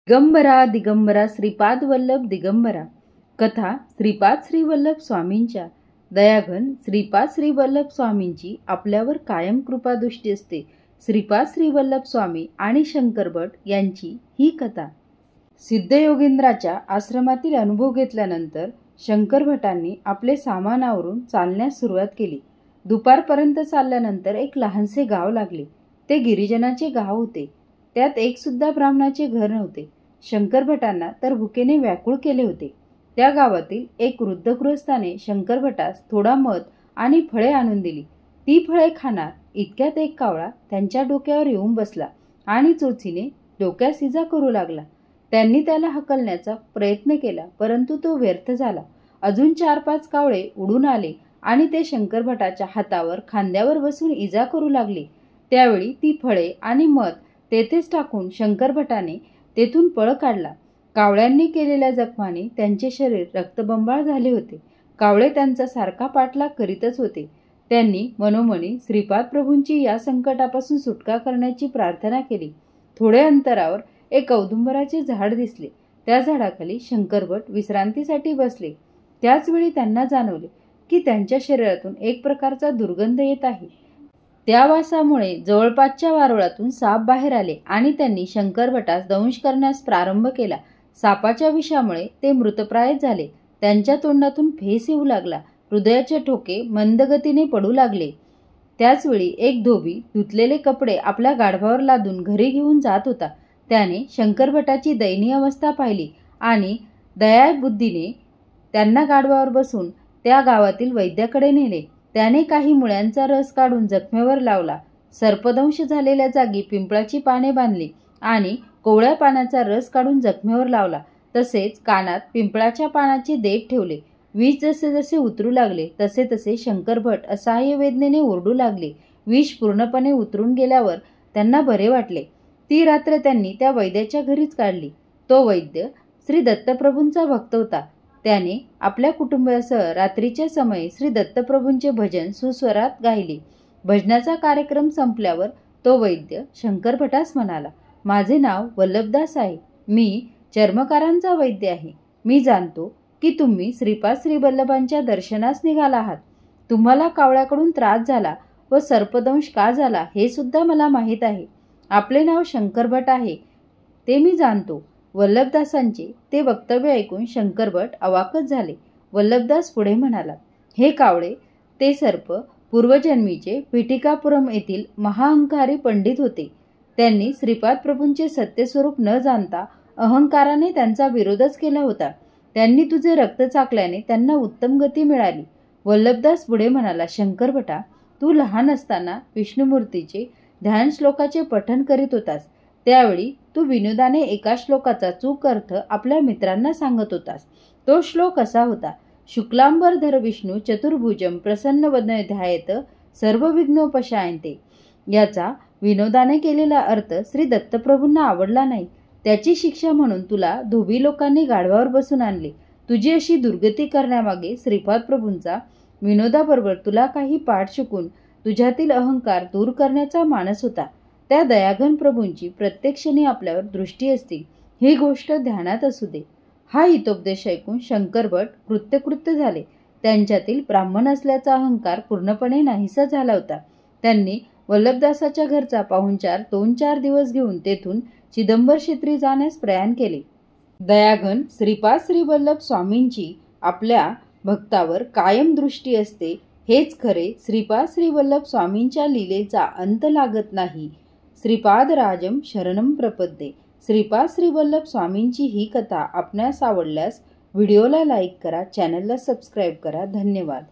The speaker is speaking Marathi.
दिगंबरा दिगंबरा श्रीपाद वल्लभ दिगंबरा. कथा श्रीपाद श्री वल्लभ स्वामींच्या. दयाघन श्रीपाद श्री वल्लभ स्वामींची आपल्यावर कायम कृपादृष्टी असते. श्रीपाद श्री वल्लभ स्वामी आणि शंकर भट यांची ही कथा. सिद्धयोगींद्राच्या आश्रमातील अनुभव घेतल्यानंतर शंकर भटांनी आपले सामान आवरून चालण्यास सुरुवात केली. दुपारपर्यंत चालल्यानंतर एक लहानसे गाव लागले. ते गिरिजनाचे गाव होते. त्यात एक सुद्धा ब्राह्मणाचे घर नव्हते. शंकर भटांना तर भुकेने व्याकुळ केले होते. त्या गावातील एक वृद्ध गृहस्थाने शंकर भटास थोडा मध आणि फळे आणून दिली. ती फळे खाणार इतक्यात एक कावळा त्यांच्या डोक्यावर येऊन बसला आणि चोचीने डोक्यास इजा करू लागला. त्यांनी त्याला हकलण्याचा प्रयत्न केला, परंतु तो व्यर्थ झाला. अजून 4-5 कावळे उडून आले आणि ते शंकर भटाच्या हातावर खांद्यावर बसून इजा करू लागले. त्यावेळी ती फळे आणि मध तेथेच टाकून शंकर भटाने तेथून पळ काढला. कावळ्यांनी केलेल्या जखमाने त्यांचे शरीर रक्तबंबाळ झाले होते. कावळे त्यांचा सारखा पाठलाग करीतच होते. त्यांनी मनोमनी श्रीपाद प्रभूंची या संकटापासून सुटका करण्याची प्रार्थना केली. थोड्या अंतरावर एक औदुंबराचे झाड दिसले. त्या झाडाखाली शंकर भट विश्रांतीसाठी बसले. त्याचवेळी त्यांना जाणवले की त्यांच्या शरीरातून एक प्रकारचा दुर्गंध येत आहे. त्या वासामुळे जवळपासच्या वारुळातून साप बाहेर आले आणि त्यांनी शंकर भटास दंश करण्यास प्रारंभ केला. सापाच्या विषामुळे ते मृतप्राय झाले. त्यांच्या तोंडातून फेस येऊ लागला. हृदयाचे ठोके मंदगतीने पडू लागले. त्याचवेळी एक धोबी धुतलेले कपडे आपल्या गाढवावर लादून घरी घेऊन जात होता. त्याने शंकर भटाची दयनीय अवस्था पाहिली आणि दयाबुद्धीने त्यांना गाढवावर बसून त्या गावातील वैद्याकडे नेले. त्याने काही मुळ्यांचा रस काढून जखमेवर लावला. सर्पदंश झालेल्या जागी पिंपळाची पाने बांधली आणि कोवळ्या पानाचा रस काढून जखमेवर लावला. तसेच कानात पिंपळाच्या पानाचे देठ ठेवले. विष जसे जसे उतरू लागले तसे तसे शंकर भट असहाय्य वेदनेने ओरडू लागले. विष पूर्णपणे उतरून गेल्यावर त्यांना बरे वाटले. ती रात्र त्यांनी त्या वैद्याच्या घरीच काढली. तो वैद्य श्री दत्तप्रभूंचा भक्त होता. त्याने आपल्या कुटुंबासह रात्रीच्या समयी श्री दत्तप्रभूंचे भजन सुस्वरात गायले. भजनाचा कार्यक्रम संपल्यावर तो वैद्य शंकर भटास म्हणाला, माझे नाव वल्लभदास आहे. मी चर्मकारांचा वैद्य आहे. मी जाणतो की तुम्ही श्रीपाद श्री वल्लभांच्या दर्शनास निघाला आहात. तुम्हाला कावळ्याकडून त्रास झाला व सर्पदंश का झाला हे सुद्धा मला माहीत आहे. आपले नाव शंकर भट आहे ते मी जाणतो. वल्लभदासांचे ते वक्तव्य ऐकून शंकर भट अवाकच झाले. वल्लभदास पुढे म्हणाला, हे कावळे ते सर्प पूर्वजन्मीचे पिटिकापुरम येथील महाअहंकारी पंडित होते. त्यांनी श्रीपाद प्रभूंचे सत्यस्वरूप न जाणता अहंकाराने त्यांचा विरोधच केला होता. त्यांनी तुझे रक्त चाकल्याने त्यांना उत्तम गती मिळाली. वल्लभदास पुढे म्हणाला, शंकर भटा, तू लहान असताना विष्णुमूर्तीचे ध्यान श्लोकाचे पठण करीत होतास. त्यावेळी तू विनोदाने एका श्लोकाचा चूक अर्थ आपल्या मित्रांना सांगत होतास. तो श्लोक असा होता, शुक्लांबरधर विष्णू चतुर्भुजम प्रसन्न वदने ध्यायेत सर्व विघ्नोपशायन्ते. याचा विनोदाने केलेला अर्थ श्री दत्तप्रभूंना आवडला नाही. त्याची शिक्षा म्हणून तुला धोबी लोकांनी गाढवावर बसून आणले. तुझी अशी दुर्गती करण्यामागे श्रीपाद प्रभूंचा विनोदाबरोबर तुला काही पाठ शिकून तुझ्यातील अहंकार दूर करण्याचा मानस होता. त्या दयाघन प्रभूंची प्रत्येक क्षणी आपल्यावर दृष्टी असते, ही गोष्ट ध्यानात असू दे. हा हितोपदेश ऐकून शंकर भट कृत्यकृत्य झाले. त्यांच्यातील ब्राह्मण असल्याचा अहंकार पूर्णपणे नाहीसा झाला होता. त्यांनी वल्लभदासाच्या घरचा पाहुणचार 2-4 दिवस घेऊन तेथून चिदंबर क्षेत्री जाण्यास प्रयाण केले. दयाघन श्रीपाद श्री वल्लभ स्वामींची आपल्या भक्तावर कायम दृष्टी असते, हेच खरे. श्रीपाद श्री वल्लभ स्वामींच्या लीलेचा अंत लागत नाही. श्रीपादराजम शरणम प्रपद्ये. श्रीपाद श्री वल्लभ स्वामींची ही कथा आपणास आवडल्यास व्हिडिओला लाईक करा, चॅनलला सबस्क्राईब करा. धन्यवाद.